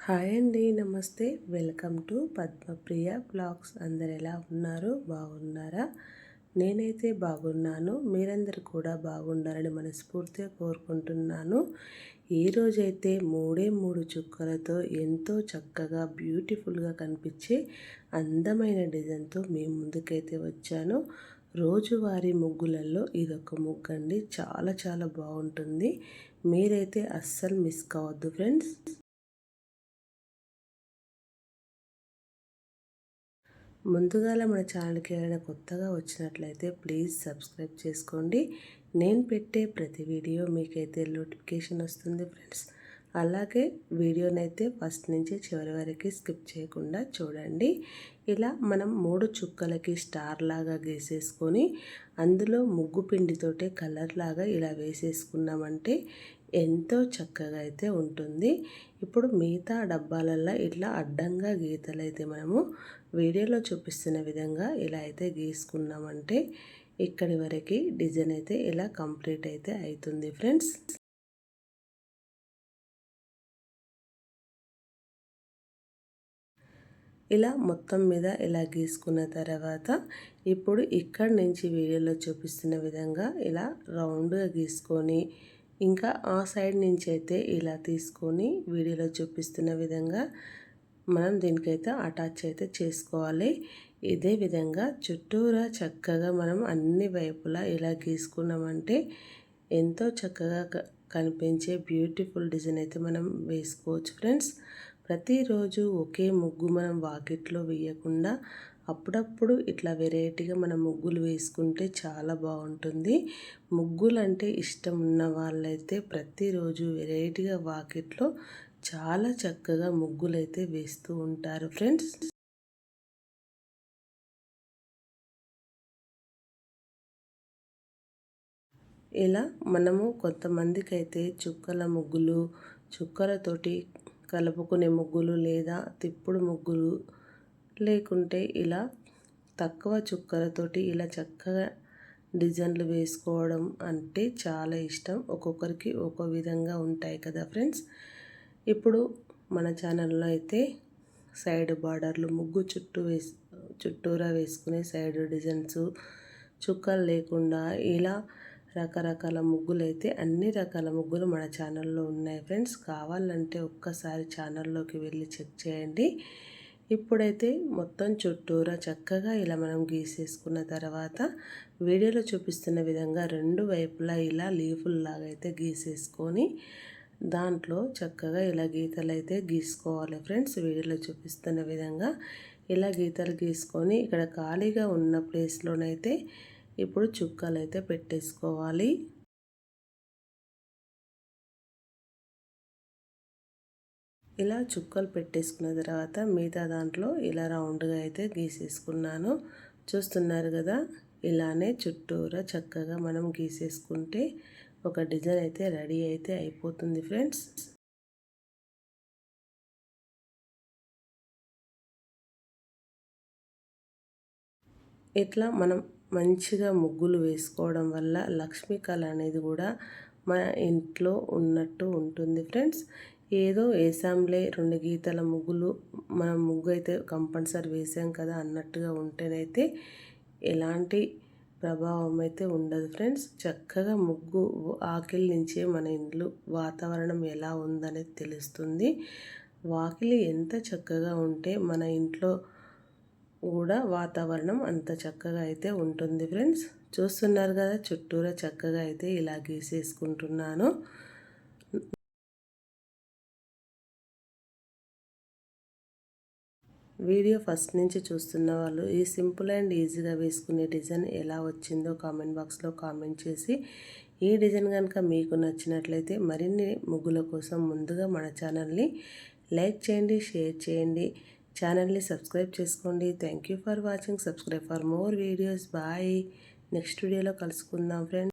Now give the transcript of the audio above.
Hi అండి, నమస్తే. Welcome to Padmapriya blogs. అందరు ఎలా ఉన్నారు? బాగున్నారా? నేనైతే బాగున్నాను. మీరందరూ కూడా బాగుండాలని మనస్ఫూర్తిగా కోరుకుంటున్నాను. ఈరోజైతే మూడే మూడు చుక్కలతో ఎంతో చక్కగా బ్యూటిఫుల్గా కనిపించే అందమైన డిజైన్తో మీ ముందుకైతే వచ్చాను. రోజువారీ ముగ్గులలో ఇదొక ముగ్గు అండి. చాలా చాలా బాగుంటుంది. మీరైతే అస్సలు మిస్ కావద్దు ఫ్రెండ్స్. ముందుగాల మన ఛానల్కి ఏదైనా కొత్తగా వచ్చినట్లయితే ప్లీజ్ సబ్స్క్రైబ్ చేసుకోండి. నేను పెట్టే ప్రతి వీడియో మీకైతే నోటిఫికేషన్ వస్తుంది ఫ్రెండ్స్. అలాగే వీడియోనైతే ఫస్ట్ నుంచి చివరి వరకు స్కిప్ చేయకుండా చూడండి. ఇలా మనం 3 చుక్కలకి స్టార్ లాగా గీసేసుకొని అందులో ముగ్గు పిండితోటే కలర్ లాగా ఇలా వేసేసుకున్నామంటే ఎంతో చక్కగా అయితే ఉంటుంది. ఇప్పుడు మిగతా డబ్బాలల్లో ఇట్లా అడ్డంగా గీతలు అయితే మనము వీడియోలో చూపిస్తున్న విధంగా ఇలా అయితే గీసుకున్నామంటే ఇక్కడి వరకు డిజైన్ అయితే ఇలా కంప్లీట్ అయితే అవుతుంది ఫ్రెండ్స్. ఇలా మొత్తం మీద ఇలా గీసుకున్న తర్వాత ఇప్పుడు ఇక్కడి నుంచి వీడియోలో చూపిస్తున్న విధంగా ఇలా రౌండ్గా గీసుకొని ఇంకా ఆ సైడ్ నుంచి అయితే ఇలా తీసుకొని వీడియోలో చూపిస్తున్న విధంగా మనం దీనికైతే అటాచ్ అయితే చేసుకోవాలి. ఇదే విధంగా చుట్టూరా చక్కగా మనం అన్ని వైపులా ఇలా గీసుకున్నామంటే ఎంతో చక్కగా కనిపించే బ్యూటిఫుల్ డిజైన్ అయితే మనం వేసుకోవచ్చు ఫ్రెండ్స్. ప్రతిరోజు ఒకే ముగ్గు మనం వాకిట్లో వేయకుండా అప్పుడప్పుడు ఇట్లా వెరైటీగా మనం ముగ్గులు వేసుకుంటే చాలా బాగుంటుంది. ముగ్గులు అంటే ఇష్టం ఉన్న వాళ్ళైతే ప్రతిరోజు వెరైటీగా వాకిట్లో చాలా చక్కగా ముగ్గులు అయితే వేస్తూ ఉంటారు ఫ్రెండ్స్. ఇలా మనము కొంతమందికి అయితే చుక్కల ముగ్గులు, చుక్కలతోటి కలుపుకునే ముగ్గులు లేదా తిప్పుడు ముగ్గులు లేకుంటే ఇలా తక్కువ చుక్కలతోటి ఇలా చక్కగా డిజైన్లు వేసుకోవడం అంటే చాలా ఇష్టం. ఒక్కొక్కరికి ఒక్కో విధంగా ఉంటాయి కదా ఫ్రెండ్స్. ఇప్పుడు మన ఛానల్లో అయితే సైడ్ బార్డర్లు ముగ్గు చుట్టూరా వేసుకునే సైడ్ డిజైన్స్ చుక్కలు లేకుండా ఇలా రకరకాల ముగ్గులు అయితే అన్ని రకాల ముగ్గులు మన ఛానల్లో ఉన్నాయి ఫ్రెండ్స్. కావాలంటే ఒక్కసారి ఛానల్లోకి వెళ్ళి చెక్ చేయండి. ఇప్పుడైతే మొత్తం చుట్టూరా చక్కగా ఇలా మనం గీసేసుకున్న తర్వాత వీడియోలో చూపిస్తున్న విధంగా రెండు వైపులా ఇలా లీఫుల్లాగా అయితే గీసేసుకొని దాంట్లో చక్కగా ఇలా గీతలు అయితే గీసుకోవాలి ఫ్రెండ్స్. వీడియోలో చూపిస్తున్న విధంగా ఇలా గీతలు గీసుకొని ఇక్కడ ఖాళీగా ఉన్న ప్లేస్లోనైతే ఇప్పుడు చుక్కలు అయితే పెట్టేసుకోవాలి. ఇలా చుక్కలు పెట్టేసుకున్న తర్వాత మిగతా దాంట్లో ఇలా రౌండ్గా అయితే గీసేసుకున్నాను. చూస్తున్నారు కదా, ఇలానే చుట్టూరా చక్కగా మనం గీసేసుకుంటే ఒక డిజైన్ అయితే రెడీ అయితే అయిపోతుంది ఫ్రెండ్స్. ఇట్లా మనం మంచిగా ముగ్గులు వేసుకోవడం వల్ల లక్ష్మీ కళ అనేది కూడా మన ఇంట్లో ఉన్నట్టు ఉంటుంది ఫ్రెండ్స్. ఏదో వేసాంలే 2 గీతల ముగ్గులు మనం ముగ్గు అయితే కంపల్సరీ వేసాం కదా అన్నట్టుగా ఉంటేనైతే ఎలాంటి ప్రభావం అయితే ఉండదు ఫ్రెండ్స్. చక్కగా ముగ్గు ఆకిలి నుంచే మన ఇంట్లో వాతావరణం ఎలా ఉందనేది తెలుస్తుంది. వాకిలి ఎంత చక్కగా ఉంటే మన ఇంట్లో కూడా వాతావరణం అంత చక్కగా అయితే ఉంటుంది ఫ్రెండ్స్. చూస్తున్నారు కదా, చుట్టూరా చక్కగా అయితే ఇలా గీసేసుకుంటున్నాను. వీడియో ఫస్ట్ నుంచి చూస్తున్న వాళ్ళు ఈ సింపుల్ అండ్ ఈజీగా వేసుకునే డిజైన్ ఎలా వచ్చిందో కామెంట్ బాక్స్లో కామెంట్ చేసి, ఈ డిజైన్ కనుక మీకు నచ్చినట్లయితే మరిన్ని ముగ్గుల కోసం ముందుగా మన ఛానల్ని లైక్ చేయండి, షేర్ చేయండి, ఛానల్ని సబ్స్క్రైబ్ చేసుకోండి. Thank you for watching. Subscribe for more videos. Bye. Next వీడియోలో కలుసుకుందాం ఫ్రెండ్స్.